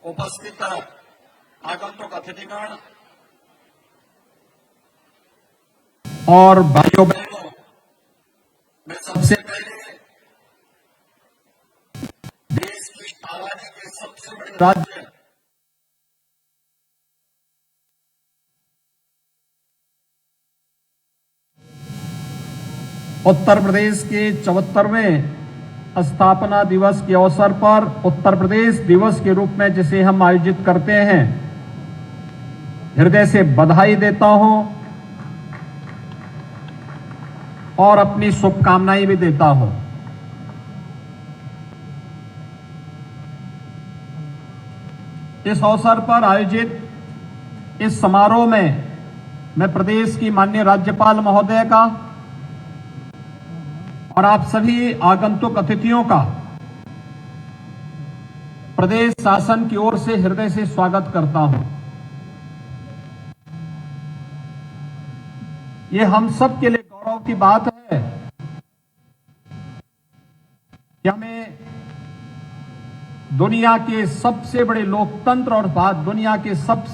उपस्थित आगंतुक अतिथिगण और भाइयों बहनों, मैं सबसे पहले देश की आबादी के सबसे बड़े राज्य उत्तर प्रदेश के 74वें स्थापना दिवस के अवसर पर उत्तर प्रदेश दिवस के रूप में जिसे हम आयोजित करते हैं, हृदय से बधाई देता हूं और अपनी शुभकामनाएं भी देता हूं। इस अवसर पर आयोजित इस समारोह में मैं प्रदेश की माननीय राज्यपाल महोदय का और आप सभी आगंतुक अतिथियों का प्रदेश शासन की ओर से हृदय से स्वागत करता हूं। ये हम सब के लिए गौरव की बात है कि हमें दुनिया के सबसे बड़े लोकतंत्र और दुनिया के सब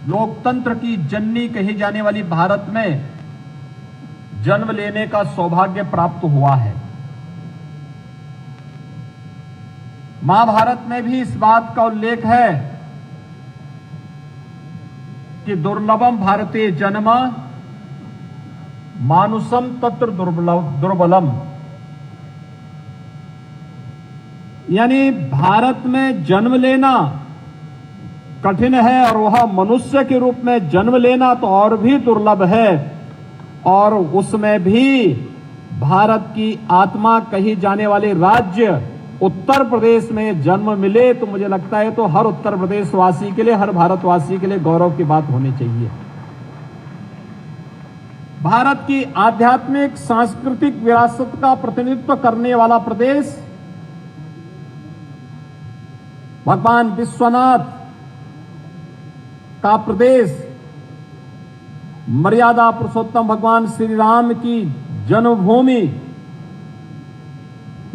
लोकतंत्र की जननी कही जाने वाली भारत में जन्म लेने का सौभाग्य प्राप्त हुआ है। महाभारत में भी इस बात का उल्लेख है कि दुर्लभम भारतीय जन्म मानुषम तत्र दुर्बलम, यानी भारत में जन्म लेना कठिन है और वह मनुष्य के रूप में जन्म लेना तो और भी दुर्लभ है। और उसमें भी भारत की आत्मा कही जाने वाले राज्य उत्तर प्रदेश में जन्म मिले तो मुझे लगता है तो हर उत्तर प्रदेश वासी के लिए, हर भारतवासी के लिए गौरव की बात होनी चाहिए। भारत की आध्यात्मिक सांस्कृतिक विरासत का प्रतिनिधित्व करने वाला प्रदेश भगवान विश्वनाथ का प्रदेश, मर्यादा पुरुषोत्तम भगवान श्री राम की जन्मभूमि,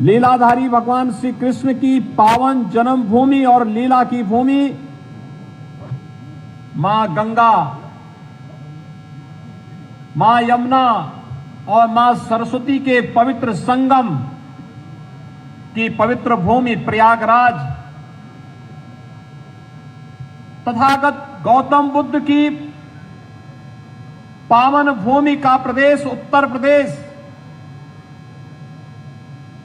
लीलाधारी भगवान श्री कृष्ण की पावन जन्मभूमि और लीला की भूमि, मां गंगा, मां यमुना और मां सरस्वती के पवित्र संगम की पवित्र भूमि प्रयागराज, तथागत गौतम बुद्ध की पावन भूमि का प्रदेश उत्तर प्रदेश,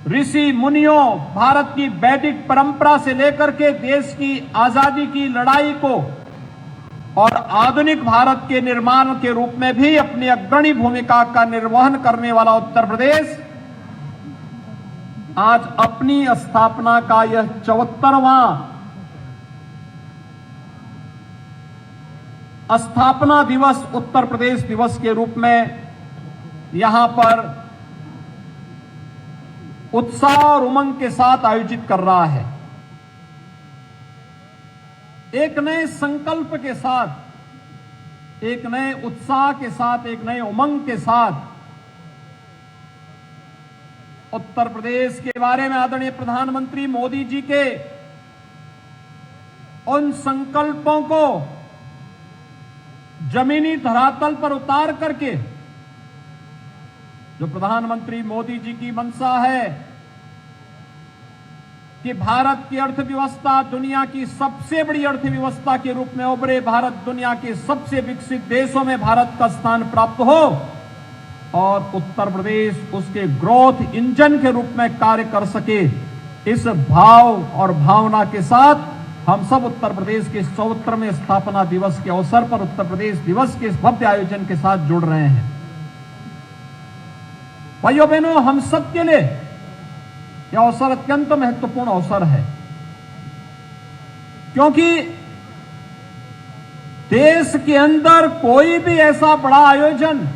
ऋषि मुनियों, भारत की वैदिक परंपरा से लेकर के देश की आजादी की लड़ाई को और आधुनिक भारत के निर्माण के रूप में भी अपनी अग्रणी भूमिका का निर्वहन करने वाला उत्तर प्रदेश आज अपनी स्थापना का यह 74वां स्थापना दिवस उत्तर प्रदेश दिवस के रूप में यहां पर उत्साह और उमंग के साथ आयोजित कर रहा है। एक नए संकल्प के साथ, एक नए उत्साह के साथ, एक नए उमंग के साथ उत्तर प्रदेश के बारे में आदरणीय प्रधानमंत्री मोदी जी के उन संकल्पों को जमीनी धरातल पर उतार करके जो प्रधानमंत्री मोदी जी की मंशा है कि भारत की अर्थव्यवस्था दुनिया की सबसे बड़ी अर्थव्यवस्था के रूप में उभरे, भारत दुनिया के सबसे विकसित देशों में भारत का स्थान प्राप्त हो और उत्तर प्रदेश उसके ग्रोथ इंजन के रूप में कार्य कर सके, इस भाव और भावना के साथ हम सब उत्तर प्रदेश के 74वें स्थापना दिवस के अवसर पर उत्तर प्रदेश दिवस के इस भव्य आयोजन के साथ जुड़ रहे हैं। भाइयों बहनों, हम सब के लिए यह अवसर अत्यंत महत्वपूर्ण अवसर है, क्योंकि देश के अंदर कोई भी ऐसा बड़ा आयोजन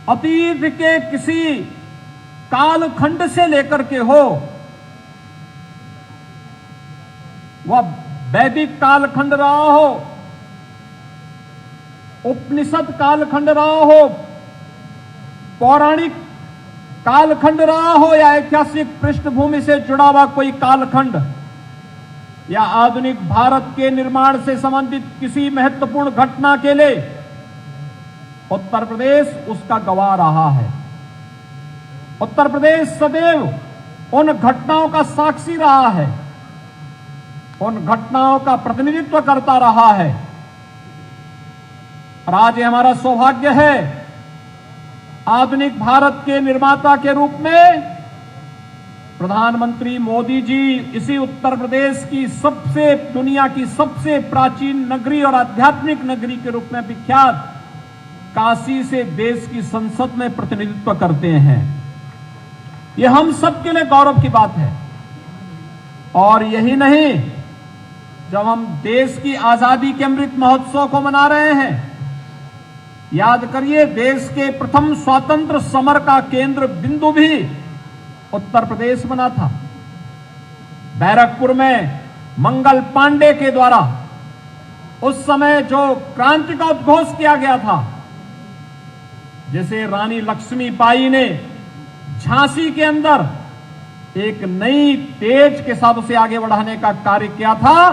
अतीत के किसी कालखंड से लेकर के हो, वह वैदिक कालखंड रहा हो, उपनिषद कालखंड रहा हो, पौराणिक कालखंड रहा हो या ऐतिहासिक पृष्ठभूमि से जुड़ा हुआ कोई कालखंड या आधुनिक भारत के निर्माण से संबंधित किसी महत्वपूर्ण घटना के लिए उत्तर प्रदेश उसका गवाह रहा है। उत्तर प्रदेश सदैव उन घटनाओं का साक्षी रहा है, उन घटनाओं का प्रतिनिधित्व करता रहा है। और आज ये हमारा सौभाग्य है, आधुनिक भारत के निर्माता के रूप में प्रधानमंत्री मोदी जी इसी उत्तर प्रदेश की दुनिया की सबसे प्राचीन नगरी और आध्यात्मिक नगरी के रूप में विख्यात काशी से देश की संसद में प्रतिनिधित्व करते हैं। यह हम सबके लिए गौरव की बात है। और यही नहीं, जब हम देश की आजादी के अमृत महोत्सव को मना रहे हैं, याद करिए देश के प्रथम स्वतंत्र समर का केंद्र बिंदु भी उत्तर प्रदेश बना था। बैरकपुर में मंगल पांडे के द्वारा उस समय जो क्रांति का उद्घोष किया गया था, जिसे रानी लक्ष्मीबाई ने झांसी के अंदर एक नई तेज के साथ उसे आगे बढ़ाने का कार्य किया था,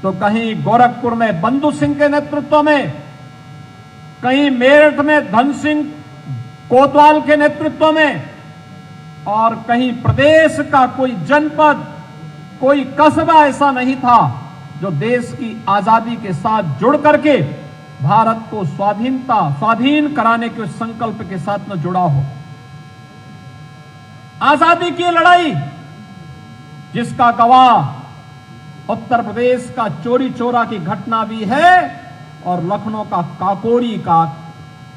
तो कहीं गोरखपुर में बंधु सिंह के नेतृत्व में, कहीं मेरठ में धन सिंह कोतवाल के नेतृत्व में, और कहीं प्रदेश का कोई जनपद, कोई कस्बा ऐसा नहीं था जो देश की आजादी के साथ जुड़ करके भारत को स्वाधीन कराने के संकल्प के साथ न जुड़ा हो। आजादी की लड़ाई जिसका गवाह उत्तर प्रदेश का चोरी चोरा की घटना भी है और लखनऊ का काकोरी का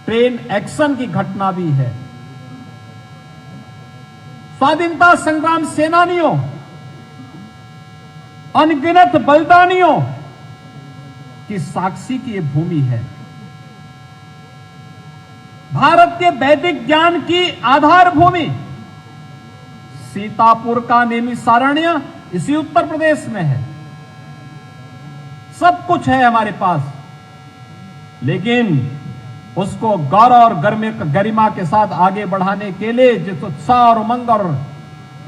ट्रेन एक्शन की घटना भी है। स्वाधीनता संग्राम सेनानियों, अनगिनत बलिदानियों की साक्षी की यह भूमि है। भारत के वैदिक ज्ञान की आधार भूमि सीतापुर का नैमिषारण्य इसी उत्तर प्रदेश में है। सब कुछ है हमारे पास, लेकिन उसको गौरव और गरिमा के साथ आगे बढ़ाने के लिए जिस उत्साह और उमंग और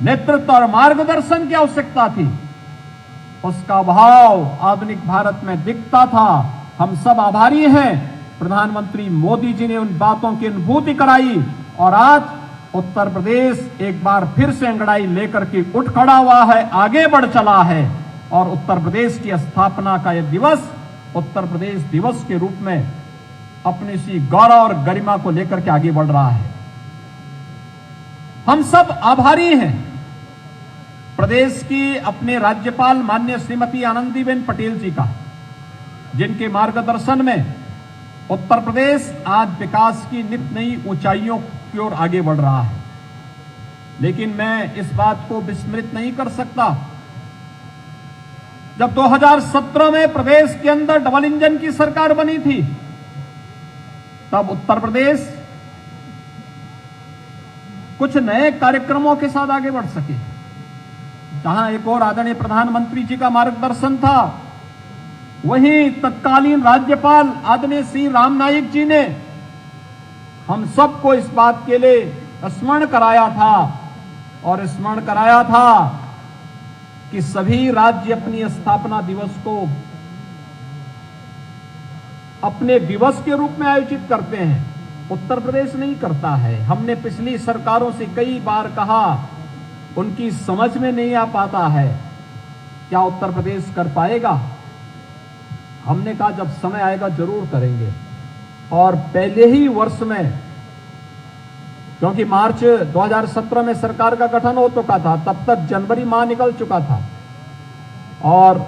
नेतृत्व और मार्गदर्शन की आवश्यकता थी, उसका भाव आधुनिक भारत में दिखता था। हम सब आभारी हैं, प्रधानमंत्री मोदी जी ने उन बातों की अनुभूति कराई और आज उत्तर प्रदेश एक बार फिर से अंगड़ाई लेकर के उठ खड़ा हुआ है, आगे बढ़ चला है और उत्तर प्रदेश की स्थापना का यह दिवस उत्तर प्रदेश दिवस के रूप में अपनी सी गौरव और गरिमा को लेकर के आगे बढ़ रहा है। हम सब आभारी हैं प्रदेश की अपने राज्यपाल माननीय श्रीमती आनंदीबेन पटेल जी का, जिनके मार्गदर्शन में उत्तर प्रदेश आज विकास की नित नई ऊंचाइयों की ओर आगे बढ़ रहा है। लेकिन मैं इस बात को विस्मृत नहीं कर सकता, जब 2017 में प्रदेश के अंदर डबल इंजन की सरकार बनी थी, तब उत्तर प्रदेश कुछ नए कार्यक्रमों के साथ आगे बढ़ सके। जहां एक और आदरणीय प्रधानमंत्री जी का मार्गदर्शन था, वहीं तत्कालीन राज्यपाल आदरणीय श्री राम नाईक जी ने हम सबको इस बात के लिए स्मरण कराया था और स्मरण कराया था कि सभी राज्य अपनी स्थापना दिवस को अपने दिवस के रूप में आयोजित करते हैं, उत्तर प्रदेश नहीं करता है। हमने पिछली सरकारों से कई बार कहा, उनकी समझ में नहीं आ पाता है, क्या उत्तर प्रदेश कर पाएगा? हमने कहा जब समय आएगा जरूर करेंगे। और पहले ही वर्ष में, क्योंकि मार्च 2017 में सरकार का गठन हो चुका था, तब तक जनवरी माह निकल चुका था, और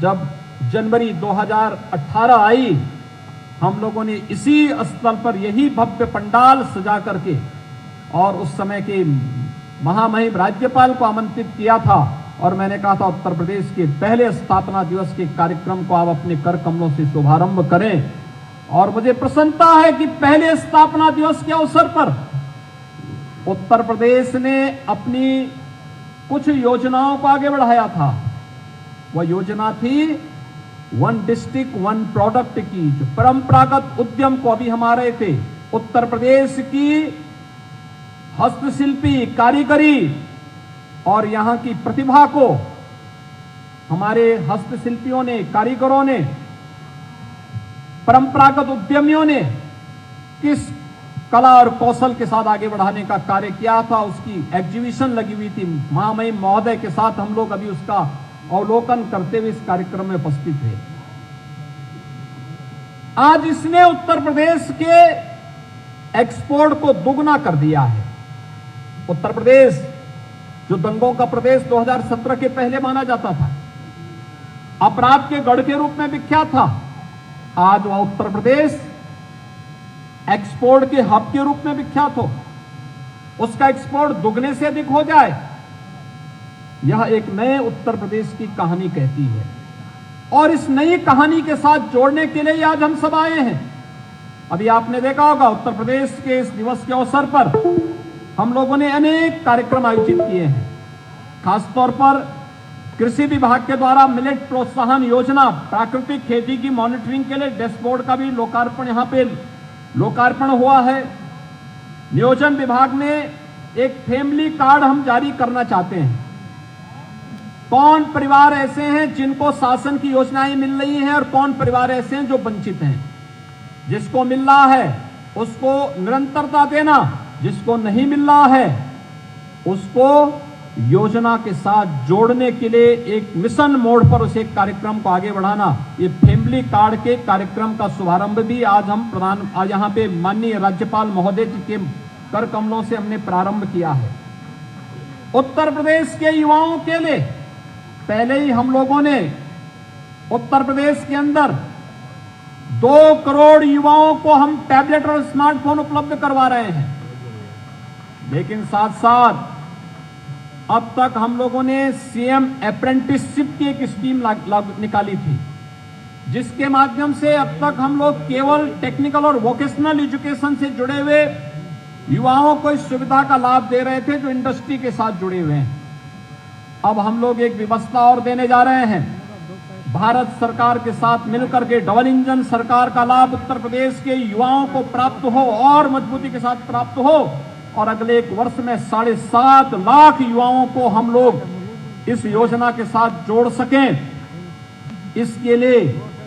जब जनवरी 2018 आई, हम लोगों ने इसी स्थल पर यही भव्य पंडाल सजा करके और उस समय के महामहिम राज्यपाल को आमंत्रित किया था और मैंने कहा था उत्तर प्रदेश के पहले स्थापना दिवस के कार्यक्रम को आप अपने कर कमलों से शुभारंभ करें। और मुझे प्रसन्नता है कि पहले स्थापना दिवस के अवसर पर उत्तर प्रदेश ने अपनी कुछ योजनाओं को आगे बढ़ाया था। वह योजना थी वन डिस्ट्रिक्ट वन प्रोडक्ट की, जो परंपरागत उद्यम को अभी हमारे थे उत्तर प्रदेश की हस्तशिल्पी कारीगरी और यहाँ की प्रतिभा को हमारे हस्तशिल्पियों ने, कारीगरों ने, परंपरागत उद्यमियों ने किस कला और कौशल के साथ आगे बढ़ाने का कार्य किया था, उसकी एग्जीबिशन लगी हुई थी। महामहिम महोदय के साथ हम लोग अभी उसका अवलोकन करते हुए इस कार्यक्रम में उपस्थित थे। आज इसने उत्तर प्रदेश के एक्सपोर्ट को दुगना कर दिया है। उत्तर प्रदेश जो दंगों का प्रदेश 2017 के पहले माना जाता था, अपराध के गढ़ के रूप में विख्यात था, आज वह उत्तर प्रदेश एक्सपोर्ट के हब के रूप में विख्यात हो, उसका एक्सपोर्ट दुगने से अधिक हो जाए, यह एक नए उत्तर प्रदेश की कहानी कहती है। और इस नई कहानी के साथ जोड़ने के लिए आज हम सब आए हैं। अभी आपने देखा होगा उत्तर प्रदेश के इस दिवस के अवसर पर हम लोगों ने अनेक कार्यक्रम आयोजित किए हैं। खासतौर पर कृषि विभाग के द्वारा मिलेट प्रोत्साहन योजना, प्राकृतिक खेती की मॉनिटरिंग के लिए डैशबोर्ड का भी लोकार्पण यहां पे लोकार्पण हुआ है। नियोजन विभाग में एक फैमिली कार्ड हम जारी करना चाहते हैं। कौन परिवार ऐसे हैं जिनको शासन की योजनाएं मिल रही हैं और कौन परिवार ऐसे हैं जो वंचित हैं। जिसको मिल रहा है उसको निरंतरता देना, जिसको नहीं मिल रहा है उसको योजना के साथ जोड़ने के लिए एक मिशन मोड पर उस एक कार्यक्रम को आगे बढ़ाना। ये फैमिली कार्ड के कार्यक्रम का शुभारंभ भी आज यहाँ पे माननीय राज्यपाल महोदय जी के कर कमलों से हमने प्रारंभ किया है। उत्तर प्रदेश के युवाओं के लिए पहले ही हम लोगों ने उत्तर प्रदेश के अंदर 2 करोड़ युवाओं को हम टैबलेट और स्मार्टफोन उपलब्ध करवा रहे हैं। लेकिन साथ साथ अब तक हम लोगों ने सीएम अप्रेंटिसशिप की एक स्कीम निकाली थी, जिसके माध्यम से अब तक हम लोग केवल टेक्निकल और वोकेशनल एजुकेशन से जुड़े हुए युवाओं को इस सुविधा का लाभ दे रहे थे जो इंडस्ट्री के साथ जुड़े हुए हैं। अब हम लोग एक व्यवस्था और देने जा रहे हैं। भारत सरकार के साथ मिलकर के डबल इंजन सरकार का लाभ उत्तर प्रदेश के युवाओं को प्राप्त हो और मजबूती के साथ प्राप्त हो और अगले 1 वर्ष में 7.5 लाख युवाओं को हम लोग इस योजना के साथ जोड़ सकें। इसके लिए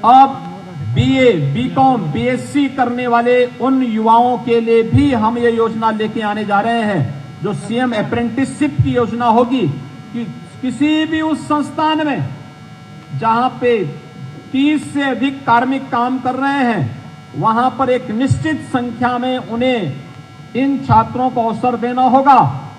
अब बीए, बीकॉम, बीएससी करने वाले उन युवाओं के लिए भी हम ये योजना लेके आने जा रहे हैं, जो सीएम अप्रेंटिसशिप की योजना होगी कि किसी भी उस संस्थान में जहां पे 30 से अधिक कार्मिक काम कर रहे हैं, वहां पर एक निश्चित संख्या में उन्हें इन छात्रों को अवसर देना होगा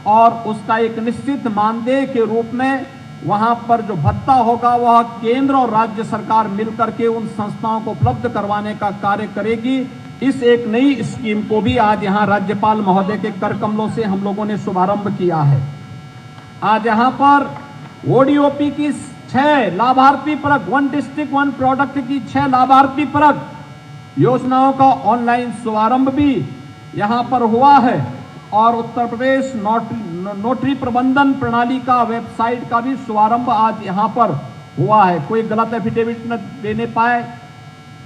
और उसका एक निश्चित मानदेय के रूप में वहां पर जो भत्ता होगा वह केंद्र और राज्य सरकार मिलकर के उन संस्थाओं को उपलब्ध करवाने का कार्य करेगी। इस एक नई स्कीम को भी आज यहां राज्यपाल महोदय के कर कमलों से हम लोगों ने शुभारंभ किया है। आज यहां पर ओडीओपी की 6 लाभार्थी परक, 1 डिस्ट्रिक्ट 1 प्रोडक्ट की 6 लाभार्थी परक योजनाओं का ऑनलाइन शुभारंभ भी यहां पर हुआ है और उत्तर प्रदेश नोटरी प्रबंधन प्रणाली का वेबसाइट का भी शुभारंभ आज यहां पर हुआ है। कोई गलत एफिडेविट न देने पाए,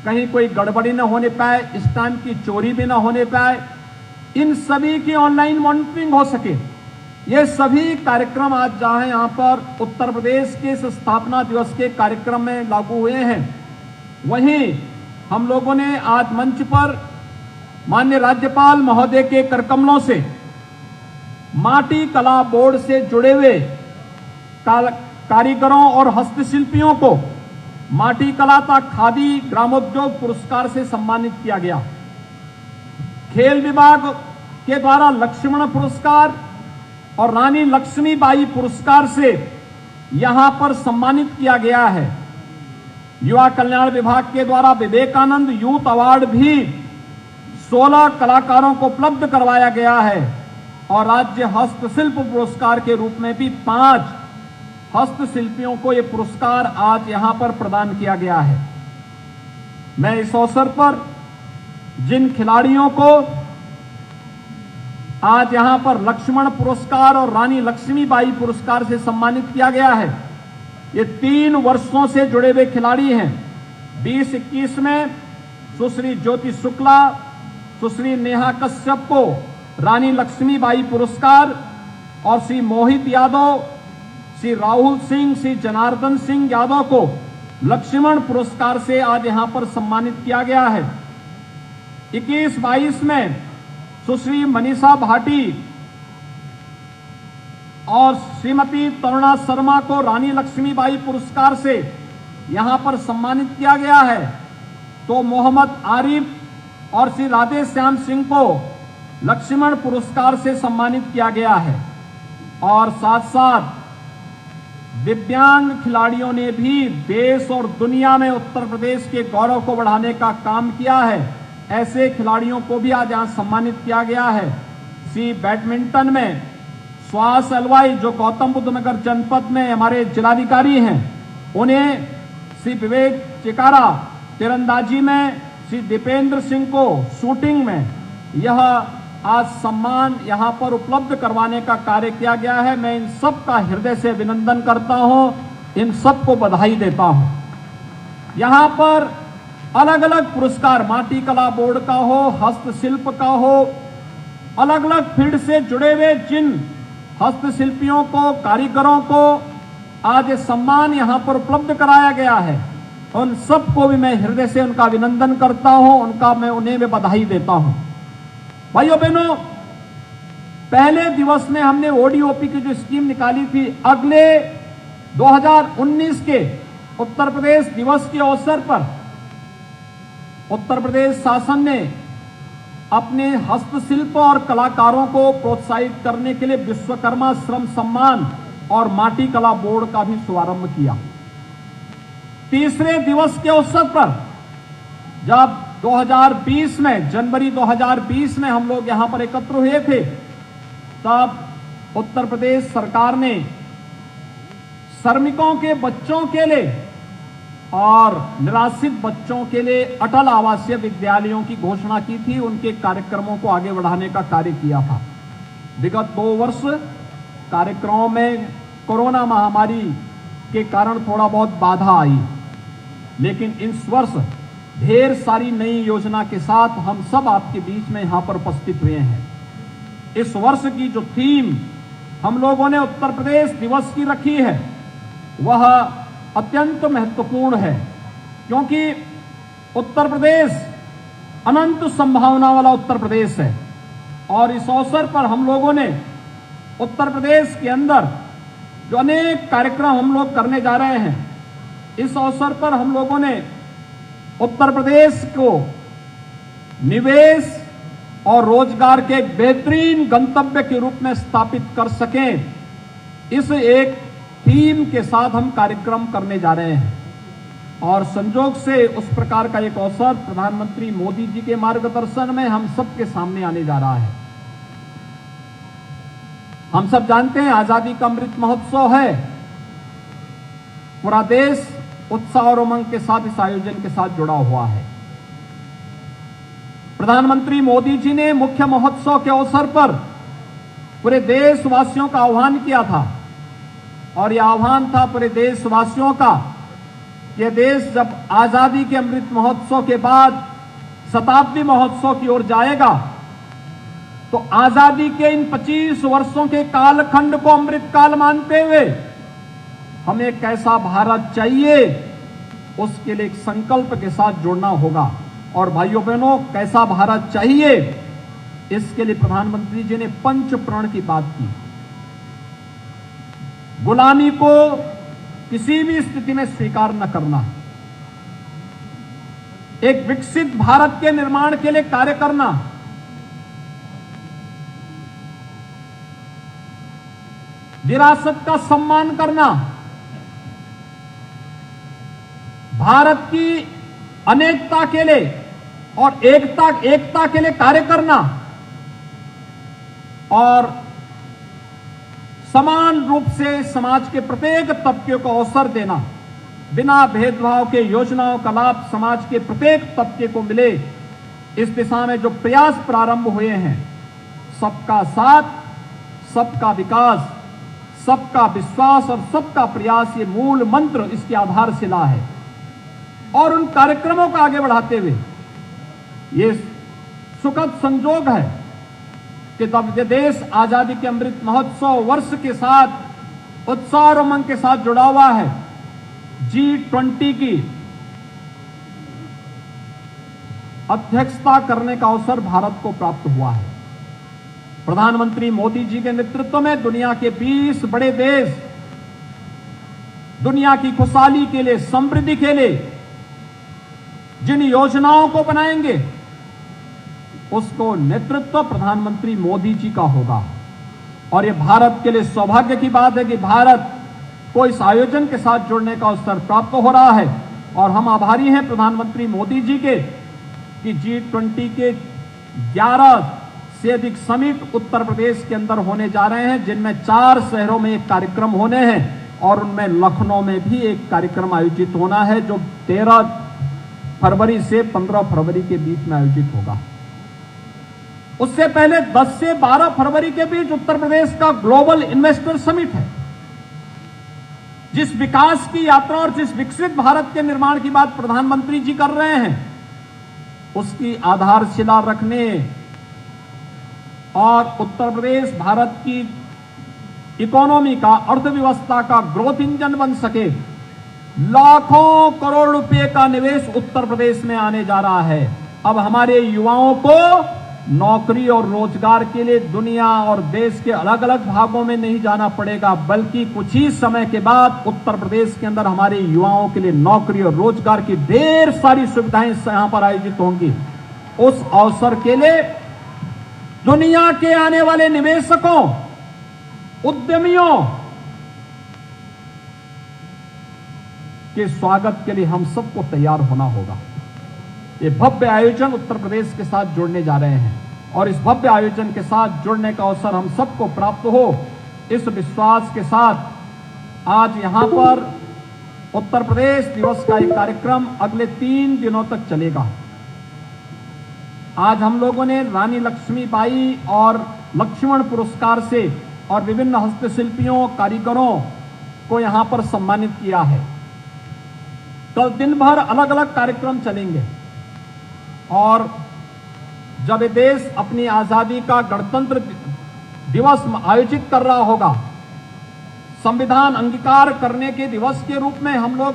कहीं कोई गड़बड़ी न होने पाए, स्टैंप की चोरी भी न होने पाए, इन सभी की ऑनलाइन मॉनिटरिंग हो सके। ये सभी कार्यक्रम आज जहां यहां पर उत्तर प्रदेश के इस स्थापना दिवस के कार्यक्रम में लागू हुए हैं, वहीं हम लोगों ने आज मंच पर माननीय राज्यपाल महोदय के करकमलों से माटी कला बोर्ड से जुड़े हुए कारीगरों और हस्तशिल्पियों को माटी कला तथा खादी ग्रामोद्योग पुरस्कार से सम्मानित किया गया। खेल विभाग के द्वारा लक्ष्मण पुरस्कार और रानी लक्ष्मीबाई पुरस्कार से यहां पर सम्मानित किया गया है। युवा कल्याण विभाग के द्वारा विवेकानंद यूथ अवार्ड भी 16 कलाकारों को उपलब्ध करवाया गया है और राज्य हस्तशिल्प पुरस्कार के रूप में भी 5 हस्तशिल्पियों को यह पुरस्कार आज यहां पर प्रदान किया गया है। मैं इस अवसर पर जिन खिलाड़ियों को आज यहां पर लक्ष्मण पुरस्कार और रानी लक्ष्मीबाई पुरस्कार से सम्मानित किया गया है, ये 3 वर्षों से जुड़े हुए खिलाड़ी हैं। 2021 में सुश्री ज्योति शुक्ला, सुश्री नेहा कश्यप को रानी लक्ष्मीबाई पुरस्कार और श्री मोहित यादव, श्री राहुल सिंह, श्री जनार्दन सिंह यादव को लक्ष्मण पुरस्कार से आज यहां पर सम्मानित किया गया है। 21-22 में सुश्री मनीषा भाटी और श्रीमती तरुणा शर्मा को रानी लक्ष्मीबाई पुरस्कार से यहां पर सम्मानित किया गया है। तो मोहम्मद आरिफ और श्री राधे श्याम सिंह को लक्ष्मण पुरस्कार से सम्मानित किया गया है। और साथ साथ दिव्यांग खिलाड़ियों ने भी देश और दुनिया में उत्तर प्रदेश के गौरव को बढ़ाने का काम किया है। ऐसे खिलाड़ियों को भी आज यहां सम्मानित किया गया है। श्री बैडमिंटन में सुहास अलवाई जो गौतम बुद्ध नगर जनपद में हमारे जिलाधिकारी हैं, उन्हें श्री विवेक चिकारा, तीरंदाजी में श्री दीपेंद्र सिंह को, शूटिंग में यह आज सम्मान यहां पर उपलब्ध करवाने का कार्य किया गया है। मैं इन सब का हृदय से अभिनंदन करता हूं, इन सबको बधाई देता हूं। यहां पर अलग अलग पुरस्कार माटी कला बोर्ड का हो, हस्तशिल्प का हो, अलग अलग फील्ड से जुड़े हुए जिन हस्तशिल्पियों को, कारीगरों को आज ये सम्मान यहां पर उपलब्ध कराया गया है, उन सबको भी मैं हृदय से उनका अभिनंदन करता हूं, उन्हें मैं बधाई देता हूं। भाइयों बहनों, पहले दिवस में हमने ओडीओपी की जो स्कीम निकाली थी, अगले 2019 के उत्तर प्रदेश दिवस के अवसर पर उत्तर प्रदेश शासन ने अपने हस्तशिल्प और कलाकारों को प्रोत्साहित करने के लिए विश्वकर्मा श्रम सम्मान और माटी कला बोर्ड का भी शुभारंभ किया। तीसरे दिवस के अवसर पर जब 2020 में, जनवरी 2020 में हम लोग यहां पर एकत्र हुए थे, तब उत्तर प्रदेश सरकार ने श्रमिकों के बच्चों के लिए और निराश्रित बच्चों के लिए अटल आवासीय विद्यालयों की घोषणा की थी। उनके कार्यक्रमों को आगे बढ़ाने का कार्य किया था। विगत 2 वर्ष कार्यक्रमों में कोरोना महामारी के कारण थोड़ा बहुत बाधा आई, लेकिन इस वर्ष ढेर सारी नई योजना के साथ हम सब आपके बीच में यहां पर उपस्थित हुए हैं। इस वर्ष की जो थीम हम लोगों ने उत्तर प्रदेश दिवस की रखी है, वह अत्यंत महत्वपूर्ण है, क्योंकि उत्तर प्रदेश अनंत संभावना वाला उत्तर प्रदेश है। और इस अवसर पर हम लोगों ने उत्तर प्रदेश के अंदर जो अनेक कार्यक्रम हम लोग करने जा रहे हैं, इस अवसर पर हम लोगों ने उत्तर प्रदेश को निवेश और रोजगार के एक बेहतरीन गंतव्य के रूप में स्थापित कर सकें, इस एक थीम के साथ हम कार्यक्रम करने जा रहे हैं। और संजोग से उस प्रकार का एक अवसर प्रधानमंत्री मोदी जी के मार्गदर्शन में हम सबके सामने आने जा रहा है। हम सब जानते हैं आजादी का अमृत महोत्सव है। पूरा देश उत्साह और उमंग के साथ इस आयोजन के साथ जुड़ा हुआ है। प्रधानमंत्री मोदी जी ने मुख्य महोत्सव के अवसर पर पूरे देशवासियों का आह्वान किया था, और यह आह्वान था पूरे देशवासियों का, यह देश जब आजादी के अमृत महोत्सव के बाद शताब्दी महोत्सव की ओर जाएगा, तो आजादी के इन 25 वर्षों के कालखंड को अमृत काल मानते हुए हमें कैसा भारत चाहिए, उसके लिए एक संकल्प के साथ जुड़ना होगा। और भाइयों बहनों, कैसा भारत चाहिए, इसके लिए प्रधानमंत्री जी ने 5 प्रण की बात की। गुलामी को किसी भी स्थिति में स्वीकार न करना, एक विकसित भारत के निर्माण के लिए कार्य करना, विरासत का सम्मान करना, भारत की अनेकता के लिए और एकता के लिए कार्य करना, और समान रूप से समाज के प्रत्येक तबके को अवसर देना, बिना भेदभाव के योजनाओं का लाभ समाज के प्रत्येक तबके को मिले, इस दिशा में जो प्रयास प्रारंभ हुए हैं, सबका साथ, सबका विकास, सबका विश्वास और सबका प्रयास, ये मूल मंत्र इसकी आधारशिला है। और उन कार्यक्रमों को आगे बढ़ाते हुए ये सुखद संजोग है कि जब ये देश आजादी के अमृत महोत्सव वर्ष के साथ उत्साह और उमंग के साथ जुड़ा हुआ है, G20 की अध्यक्षता करने का अवसर भारत को प्राप्त हुआ है। प्रधानमंत्री मोदी जी के नेतृत्व में दुनिया के 20 बड़े देश दुनिया की खुशहाली के लिए, समृद्धि के लिए जिन योजनाओं को बनाएंगे, उसको नेतृत्व प्रधानमंत्री मोदी जी का होगा। और यह भारत के लिए सौभाग्य की बात है कि भारत को इस आयोजन के साथ जुड़ने का अवसर प्राप्त हो रहा है। और हम आभारी हैं प्रधानमंत्री मोदी जी के कि G20 के 11 से अधिक समिट उत्तर प्रदेश के अंदर होने जा रहे हैं, जिनमें 4 शहरों में एक कार्यक्रम होने हैं और उनमें लखनऊ में भी एक कार्यक्रम आयोजित होना है, जो 13 फरवरी से 15 फरवरी के बीच में आयोजित होगा। उससे पहले 10 से 12 फरवरी के बीच उत्तर प्रदेश का ग्लोबल इन्वेस्टर समिट है। जिस विकास की यात्रा और जिस विकसित भारत के निर्माण की बात प्रधानमंत्री जी कर रहे हैं, उसकी आधारशिला रखने और उत्तर प्रदेश भारत की इकोनॉमी का, अर्थव्यवस्था का ग्रोथ इंजन बन सके, लाखों करोड़ रुपए का निवेश उत्तर प्रदेश में आने जा रहा है। अब हमारे युवाओं को नौकरी और रोजगार के लिए दुनिया और देश के अलग अलग भागों में नहीं जाना पड़ेगा, बल्कि कुछ ही समय के बाद उत्तर प्रदेश के अंदर हमारे युवाओं के लिए नौकरी और रोजगार की ढेर सारी सुविधाएं यहां पर आयोजित होंगी। उस अवसर के लिए दुनिया के आने वाले निवेशकों, उद्यमियों के स्वागत के लिए हम सबको तैयार होना होगा। ये भव्य आयोजन उत्तर प्रदेश के साथ जुड़ने जा रहे हैं और इस भव्य आयोजन के साथ जुड़ने का अवसर हम सबको प्राप्त हो, इस विश्वास के साथ आज यहां पर उत्तर प्रदेश दिवस का एक कार्यक्रम अगले 3 दिनों तक चलेगा। आज हम लोगों ने रानी लक्ष्मीबाई और लक्ष्मण पुरस्कार से और विभिन्न हस्तशिल्पियों, कारीगरों को यहां पर सम्मानित किया है। कल दिन भर अलग अलग कार्यक्रम चलेंगे और जब ये देश अपनी आजादी का गणतंत्र दिवस आयोजित कर रहा होगा, संविधान अंगीकार करने के दिवस के रूप में हम लोग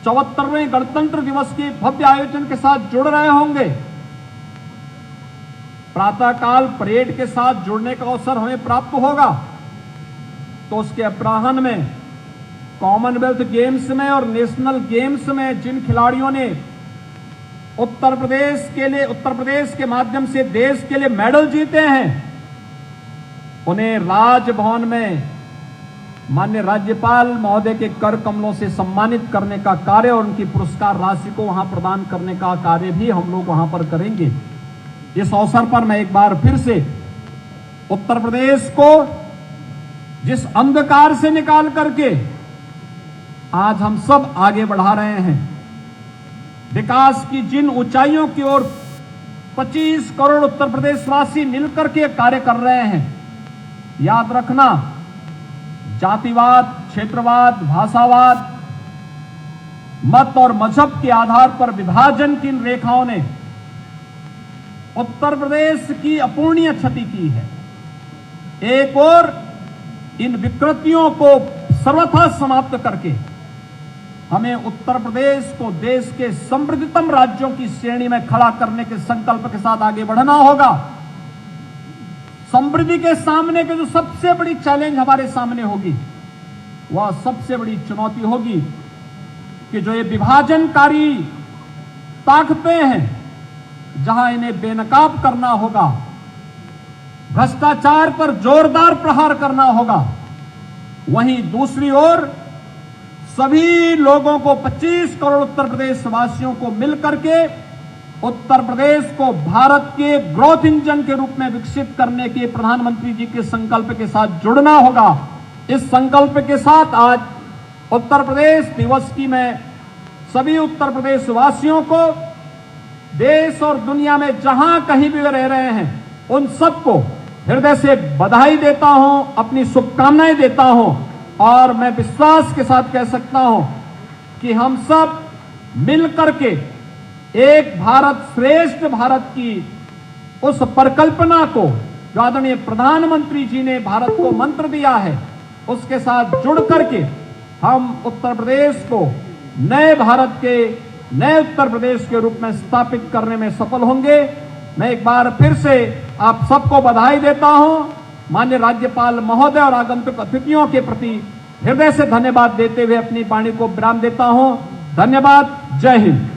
74वें गणतंत्र दिवस के भव्य आयोजन के साथ जुड़ रहे होंगे। प्रातःकाल परेड के साथ जुड़ने का अवसर हमें प्राप्त होगा, तो उसके अपराह्न में कॉमनवेल्थ गेम्स में और नेशनल गेम्स में जिन खिलाड़ियों ने उत्तर प्रदेश के माध्यम से देश के लिए मेडल जीते हैं, उन्हें राजभवन में माननीय राज्यपाल महोदय के कर कमलों से सम्मानित करने का कार्य और उनकी पुरस्कार राशि को वहां प्रदान करने का कार्य भी हम लोग वहां पर करेंगे। इस अवसर पर मैं एक बार फिर से उत्तर प्रदेश को जिस अंधकार से निकाल करके आज हम सब आगे बढ़ा रहे हैं, विकास की जिन ऊंचाइयों की ओर 25 करोड़ उत्तर प्रदेशवासी मिलकर के कार्य कर रहे हैं, याद रखना, जातिवाद, क्षेत्रवाद, भाषावाद, मत और मजहब के आधार पर विभाजन की इन रेखाओं ने उत्तर प्रदेश की अपूर्णीय क्षति की है। एक और इन विकृतियों को सर्वथा समाप्त करके हमें उत्तर प्रदेश को देश के समृद्धतम राज्यों की श्रेणी में खड़ा करने के संकल्प के साथ आगे बढ़ना होगा। समृद्धि के सामने के जो सबसे बड़ी चैलेंज हमारे सामने होगी, वह सबसे बड़ी चुनौती होगी कि जो ये विभाजनकारी ताकतें हैं, जहां इन्हें बेनकाब करना होगा, भ्रष्टाचार पर जोरदार प्रहार करना होगा, वहीं दूसरी ओर सभी लोगों को 25 करोड़ उत्तर प्रदेश वासियों को मिलकर के उत्तर प्रदेश को भारत के ग्रोथ इंजन के रूप में विकसित करने के प्रधानमंत्री जी के संकल्प के साथ जुड़ना होगा। इस संकल्प के साथ आज उत्तर प्रदेश दिवस की मैं सभी उत्तर प्रदेश वासियों को देश और दुनिया में जहां कहीं भी रह रहे हैं, उन सबको हृदय से बधाई देता हूं, अपनी शुभकामनाएं देता हूं और मैं विश्वास के साथ कह सकता हूं कि हम सब मिलकर के एक भारत श्रेष्ठ भारत की उस परिकल्पना को जो आदरणीय प्रधानमंत्री जी ने भारत को मंत्र दिया है, उसके साथ जुड़ करके हम उत्तर प्रदेश को नए भारत के, नए उत्तर प्रदेश के रूप में स्थापित करने में सफल होंगे। मैं एक बार फिर से आप सबको बधाई देता हूं। माननीय राज्यपाल महोदय और आगंतुक अतिथियों के प्रति हृदय से धन्यवाद देते हुए अपनी वाणी को विराम देता हूं। धन्यवाद। जय हिंद।